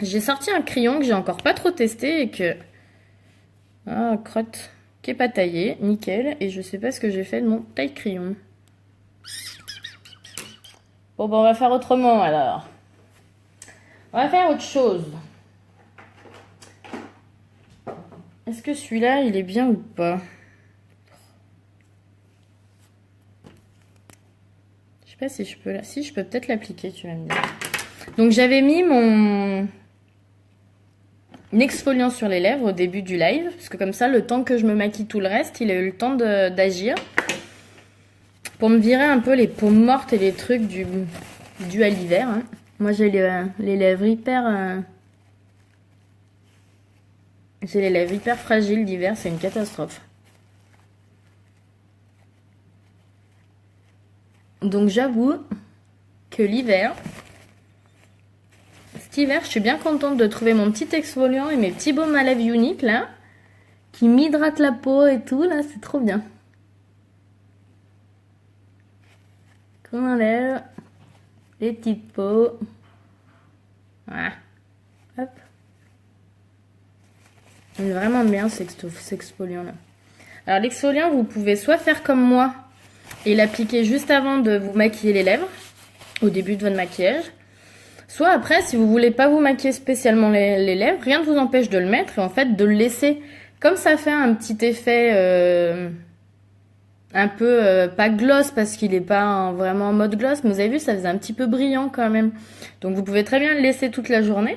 J'ai sorti un crayon que j'ai encore pas trop testé et que... Ah, crotte. qui est pas taillé, nickel. Et je sais pas ce que j'ai fait de mon taille-crayon. Bon, ben on va faire autrement alors. On va faire autre chose. Est-ce que celui-là, il est bien ou pas? Je sais pas si je peux... Si, je peux peut-être l'appliquer, tu vas me dire. Donc, j'avais mis mon exfoliant sur les lèvres au début du live. Parce que comme ça, le temps que je me maquille tout le reste, il a eu le temps d'agir. Pour me virer un peu les peaux mortes et les trucs dû à l'hiver. Hein. Moi, j'ai les lèvres hyper... J'ai les lèvres hyper fragiles l'hiver, c'est une catastrophe. Donc j'avoue que l'hiver, cet hiver, je suis bien contente de trouver mon petit exfoliant et mes petits baumes à lèvres uniques là, qui m'hydratent la peau et tout, là, c'est trop bien. Qu'on enlève les petites peaux. Voilà. Hop. Il est vraiment bien cet exfoliant là. Alors l'exfoliant, vous pouvez soit faire comme moi et l'appliquer juste avant de vous maquiller les lèvres, au début de votre maquillage. Soit après, si vous voulez pas vous maquiller spécialement les lèvres, rien ne vous empêche de le mettre et en fait de le laisser. Comme ça fait un petit effet un peu, pas gloss parce qu'il est pas vraiment en mode gloss, mais vous avez vu, ça faisait un petit peu brillant quand même. Donc vous pouvez très bien le laisser toute la journée.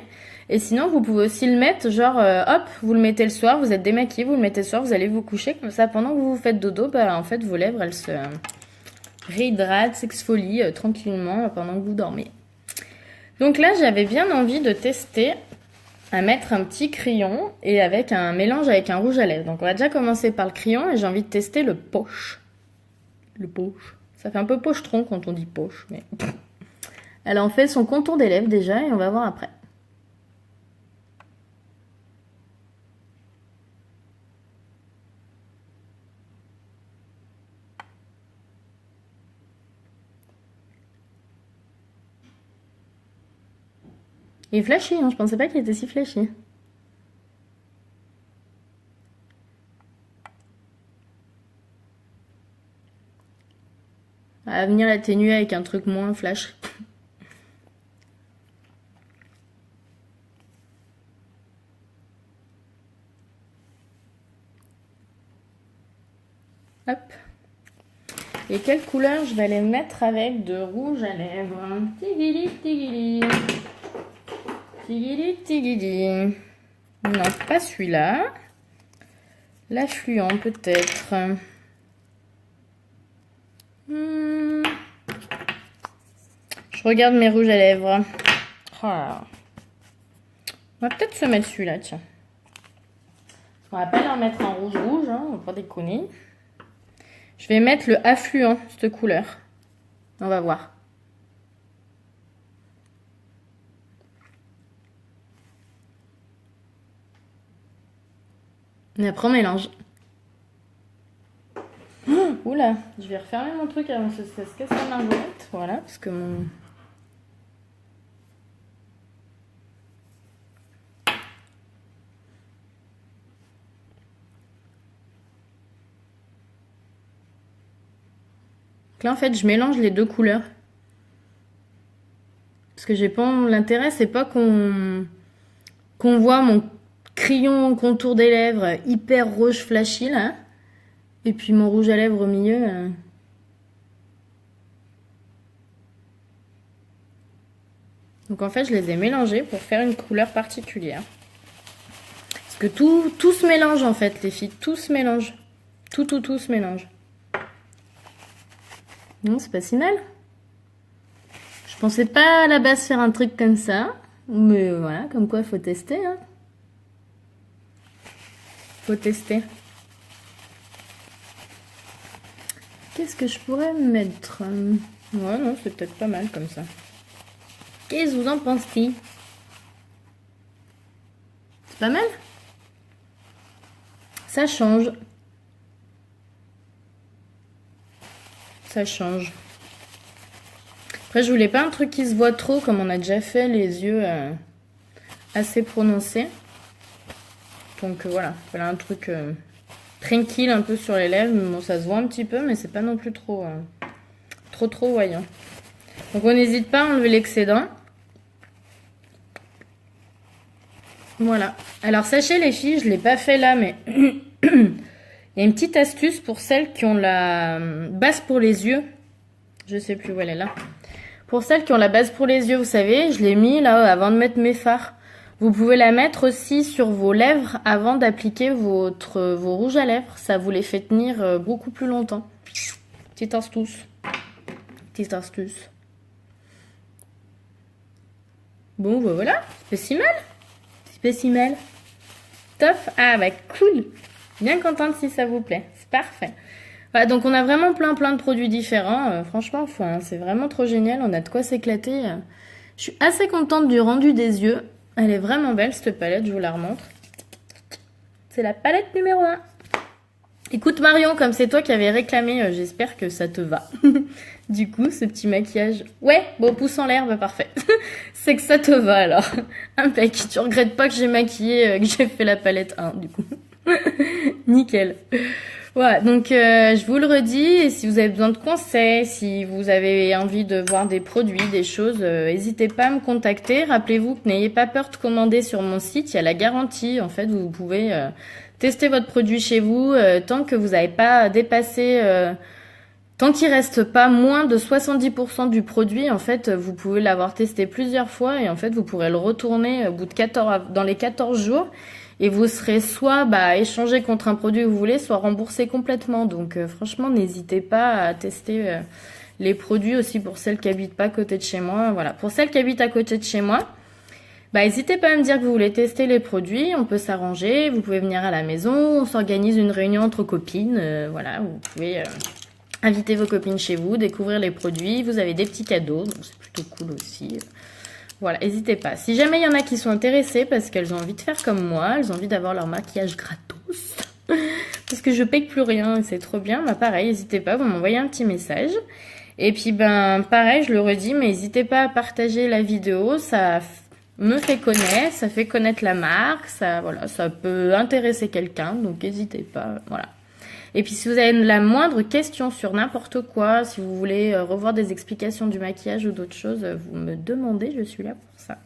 Et sinon, vous pouvez aussi le mettre, genre, hop, vous le mettez le soir, vous êtes démaquillé, vous le mettez le soir, vous allez vous coucher. Comme ça, pendant que vous vous faites dodo, bah, en fait, vos lèvres, elles se réhydratent, s'exfolient tranquillement pendant que vous dormez. Donc là, j'avais bien envie de tester à mettre un petit crayon et avec un mélange avec un rouge à lèvres. Donc on va déjà commencer par le crayon et j'ai envie de tester le poche. Le poche. Ça fait un peu pochetron quand on dit poche, mais... Elle en fait son contour des lèvres déjà et on va voir après. Il est flashy, hein, je pensais pas qu'il était si flashy. À venir l'atténuer avec un truc moins flash. Hop. Et quelle couleur je vais les mettre avec de rouge à lèvres? Tigili, tigili. Tigili, tigili. Non, pas celui-là. L'affluent, peut-être. Je regarde mes rouges à lèvres. Oh là là. On va peut-être se mettre celui-là, tiens. On va pas leur mettre en rouge-rouge, hein, on va pas déconner. Je vais mettre le affluent, cette couleur. On va voir. Et après, on mélange. Oh, oula, je vais refermer mon truc avant que ça se casse la margoulette. Voilà, parce que mon... Donc là, en fait, je mélange les deux couleurs. Parce que j'ai pas... L'intérêt, c'est pas qu'on voit mon crayon contour des lèvres hyper rouge flashy, là. Et puis mon rouge à lèvres au milieu. Donc en fait, je les ai mélangés pour faire une couleur particulière. Parce que tout se mélange en fait, les filles. Tout se mélange. Tout se mélange. Non, c'est pas si mal. Je pensais pas à la base faire un truc comme ça. Mais voilà, comme quoi il faut tester. Hein. Faut tester. Qu'est-ce que je pourrais mettre? Ouais, non, c'est peut-être pas mal comme ça. Qu'est-ce que vous en pensez? C'est pas mal? Ça change. Ça change. Après, je voulais pas un truc qui se voit trop, comme on a déjà fait, les yeux assez prononcés. Donc voilà, voilà un truc tranquille un peu sur les lèvres. Bon, ça se voit un petit peu, mais c'est pas non plus trop voyant. Donc on n'hésite pas à enlever l'excédent. Voilà. Alors sachez les filles, je l'ai pas fait là, mais il y a une petite astuce pour celles qui ont la base pour les yeux. Je sais plus où elle est là. Pour celles qui ont la base pour les yeux, vous savez, je l'ai mis là avant de mettre mes fards. Vous pouvez la mettre aussi sur vos lèvres avant d'appliquer vos rouges à lèvres. Ça vous les fait tenir beaucoup plus longtemps. Petite astuce. Petite astuce. Bon, bah voilà. C'est pas si mal. C'est pas si mal. Top. Ah bah cool. Bien contente si ça vous plaît. C'est parfait. Voilà, donc on a vraiment plein de produits différents. Franchement, c'est vraiment trop génial. On a de quoi s'éclater. Je suis assez contente du rendu des yeux. Elle est vraiment belle cette palette, je vous la remontre. C'est la palette numéro 1. Écoute Marion, comme c'est toi qui avais réclamé, j'espère que ça te va. Du coup, ce petit maquillage. Ouais, bon, pouce en l'air, bah parfait. C'est que ça te va alors. Impec. Tu regrettes pas que j'ai maquillé, que j'ai fait la palette 1 du coup. Nickel. Voilà, donc je vous le redis, et si vous avez besoin de conseils, si vous avez envie de voir des produits, des choses, n'hésitez pas à me contacter. Rappelez-vous que n'ayez pas peur de commander sur mon site, il y a la garantie. En fait, vous pouvez tester votre produit chez vous tant que vous n'avez pas dépassé, tant qu'il reste pas moins de 70% du produit. En fait, vous pouvez l'avoir testé plusieurs fois et en fait, vous pourrez le retourner au bout de dans les 14 jours. Et vous serez soit échangé contre un produit que vous voulez, soit remboursé complètement. Donc franchement, n'hésitez pas à tester les produits aussi pour celles qui habitent pas à côté de chez moi. Voilà, pour celles qui habitent à côté de chez moi, n'hésitez pas à me dire que vous voulez tester les produits. On peut s'arranger. Vous pouvez venir à la maison. On s'organise une réunion entre copines. Voilà, vous pouvez inviter vos copines chez vous, découvrir les produits. Vous avez des petits cadeaux, donc c'est plutôt cool aussi. Voilà, n'hésitez pas. Si jamais il y en a qui sont intéressées parce qu'elles ont envie de faire comme moi, elles ont envie d'avoir leur maquillage gratos, parce que je paye plus rien et c'est trop bien, pareil, n'hésitez pas, vous m'envoyez un petit message. Et puis pareil, je le redis, mais n'hésitez pas à partager la vidéo, ça me fait connaître, ça fait connaître la marque, ça peut intéresser quelqu'un, donc n'hésitez pas, voilà. Et puis si vous avez la moindre question sur n'importe quoi, si vous voulez revoir des explications du maquillage ou d'autres choses, vous me demandez, je suis là pour ça.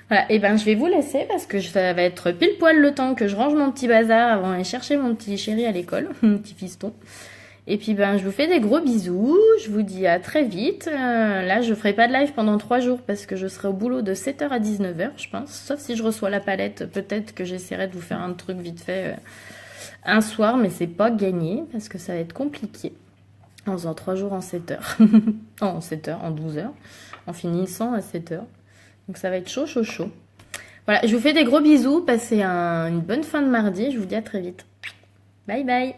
Voilà, et je vais vous laisser parce que ça va être pile poil le temps que je range mon petit bazar avant d'aller chercher mon petit chéri à l'école, mon petit fiston. Et puis je vous fais des gros bisous, je vous dis à très vite. Là je ferai pas de live pendant 3 jours parce que je serai au boulot de 7h à 19h je pense. Sauf si je reçois la palette, peut-être que j'essaierai de vous faire un truc vite fait un soir, mais c'est pas gagné parce que ça va être compliqué. En faisant 3 jours en 7 heures. En 7 heures, en 12 heures. En finissant à 7 heures. Donc ça va être chaud, chaud, chaud. Voilà, je vous fais des gros bisous. Passez une bonne fin de mardi. Je vous dis à très vite. Bye bye.